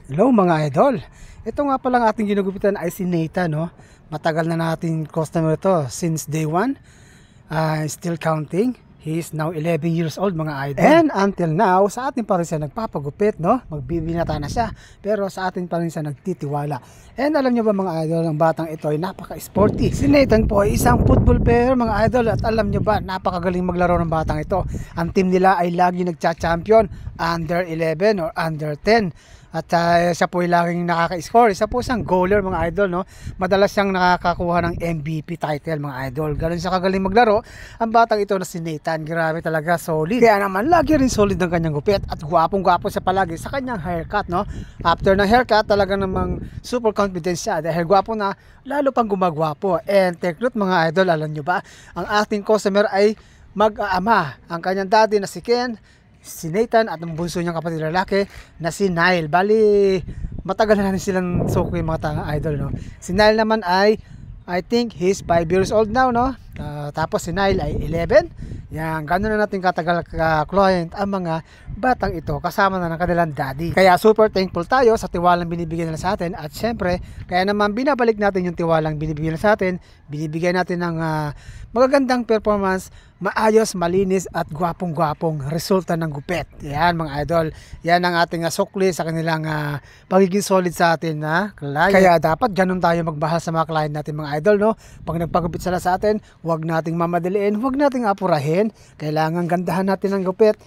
Hello mga idol. Ito nga palang ating ginugupitan ay si Nathan, no? Matagal na natin customer ito since day 1. Still counting. He is now 11 years old mga idol. And until now, sa atin pa rin siya nagpapagupit, no? Magbibinata na siya. Pero sa atin pa rin siya nagtitiwala. And alam nyo ba mga idol, ang batang ito ay napaka-sporty. Si Nathan po ay isang football player mga idol. At alam nyo ba, napakagaling maglaro ng batang ito. Ang team nila ay lagi nagcha-champion under 11 or under 10. At siya po ay laging nakaka-score. Isa po siyang goaler mga idol, no? Madalas siyang nakakakuha ng MVP title mga idol. Galing siya kagaling maglaro. Ang batang ito na si Nathan, grabe talaga, solid. Kaya naman lagi rin solid ng kanyang gupit. At gwapong-gwapo siya palagi sa kanyang haircut, no? After ng haircut, talaga namang super confident siya. Dahil gwapo na, lalo pang gumagwapo. And take note mga idol, alam nyo ba? Ang ating customer ay mag-aama. Ang kanyang daddy na si Ken, si Nathan at ang bunso niyang kapatid lalaki na si Nile. Bali, matagal na rin silang suki mga idol, no? Si Nile naman ay, I think he's 5 years old now, no? Tapos si Nile ay 11. Yan, gano'n na natin katagal ka-client ang mga batang ito kasama na ng kanilang daddy. Kaya super thankful tayo sa tiwalang binibigyan nila sa atin. At syempre, kaya naman binabalik natin yung tiwalang binibigyan nila sa atin. Binibigyan natin ng magagandang performance, maayos, malinis at gwapong-gwapong resulta ng gupit. Yan mga idol. Yan ang ating sukli sa kanilang pagiging solid sa atin na client. Kaya dapat ganun tayo magmahal sa mga client natin mga idol, no? Pag nagpagupit sila sa atin, huwag nating mamadaliin, huwag nating apurahin. Kailangan gandahan natin ang gupit.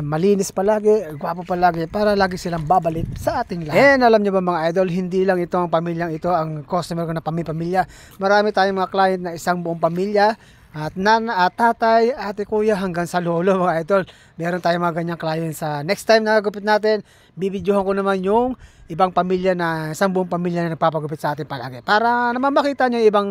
Malinis palagi, gwapo palagi para lagi silang babalik sa ating lahat. And alam nyo ba mga idol, hindi lang ito ang pamilyang ito, ang customer ko na pamilya. Marami tayong mga client na isang buong pamilya. At nana, at tatay, ate, kuya, hanggang sa lolo mga idol. Meron tayong mga ganyang client. Sa next time na gupit natin, bibidyohan ko naman yung ibang pamilya na, isang buong pamilya na nagpapagupit sa atin palagi. Para naman makita nyo yung ibang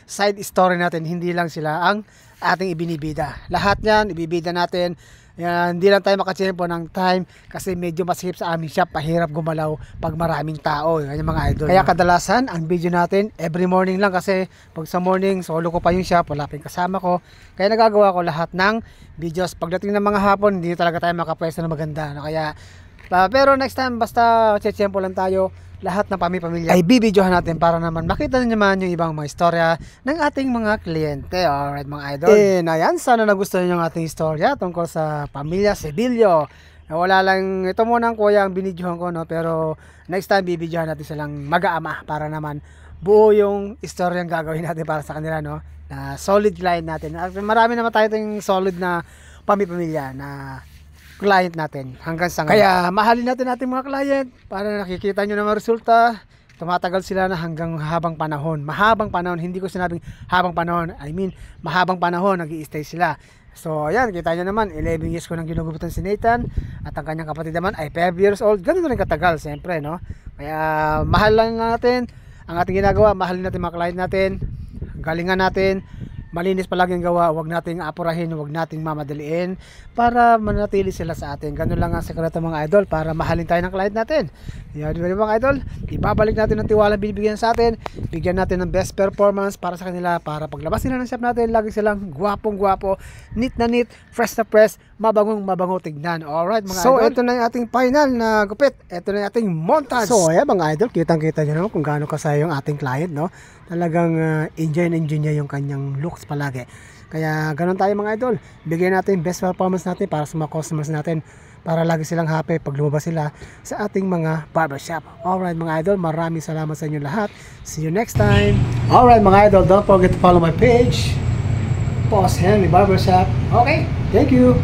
side story natin, hindi lang sila ang ating ibinibida. Lahat yan, ibibida natin. Yan, hindi lang tayo makachempo ng time kasi medyo masihip sa aming shop, pahirap gumalaw pag maraming tao, yan yung mga idol. Kaya kadalasan ang video natin every morning lang kasi pag sa morning solo ko pa yung shop, wala pa yung kasama ko, kaya nagagawa ko lahat ng videos. Pagdating ng mga hapon hindi talaga tayo makapwesto na maganda, kaya pero next time basta chechempo lang tayo, lahat ng pamilya ay bibidyohan natin para naman makita naman yung ibang mga istorya ng ating mga kliyente. Alright mga idol. And ayan, sana nagustuhan nyo yung ating istorya tungkol sa pamilya Sevillo. Wala lang, ito muna ang kuya ang binidyohan ko, no? Pero next time bibidyohan natin silang mag-aama para naman buo yung istorya ang gagawin natin para sa kanila, no? Na solid client natin. Marami naman tayo yung solid na pamilya na client natin hanggang sa ngayon. Kaya mahalin natin ating mga client para nakikita nyo naman resulta. Tumatagal sila na hanggang habang panahon. Mahabang panahon, hindi ko sinabing habang panahon, I mean mahabang panahon nag-i-stay sila. So ayan, kita nyo naman 11 years ko nang ginugupitan si Nathan at ang kanyang kapatid naman ay 5 years old. Ganun rin katagal siyempre, no? Kaya mahal lang natin ang ating ginagawa, mahalin natin mga client natin, galingan natin, malinis palagi ang gawa, huwag nating apurahin, huwag nating mamadaliin para manatili sila sa atin. Ganun lang ang sekreto mga idol para mahalin tayo ng client natin. Yan mga idol, ibabalik natin ang tiwala binibigyan sa atin, bigyan natin ng best performance para sa kanila, para paglabas nila ng shop natin, lagi silang gwapong gwapo, neat na neat, fresh na fresh, mabangong mabango tignan. Alright mga idol. So ito na yung ating final na gupit, ito na yung ating montage. So ayan mga idol, kitang kita nyo naman kung gaano kasaya yung ating client, no? Talagang enjoy na enjoy niya yung kanyang looks palagi. Kaya ganun tayo mga idol, bigyan natin best performance natin para sa mga customers natin, para lagi silang happy pag lumabas sila sa ating mga barbershop. Alright mga idol, maraming salamat sa inyo lahat. See you next time. Alright mga idol, don't forget to follow my page, Boss Henry Barbershop. Okay, thank you.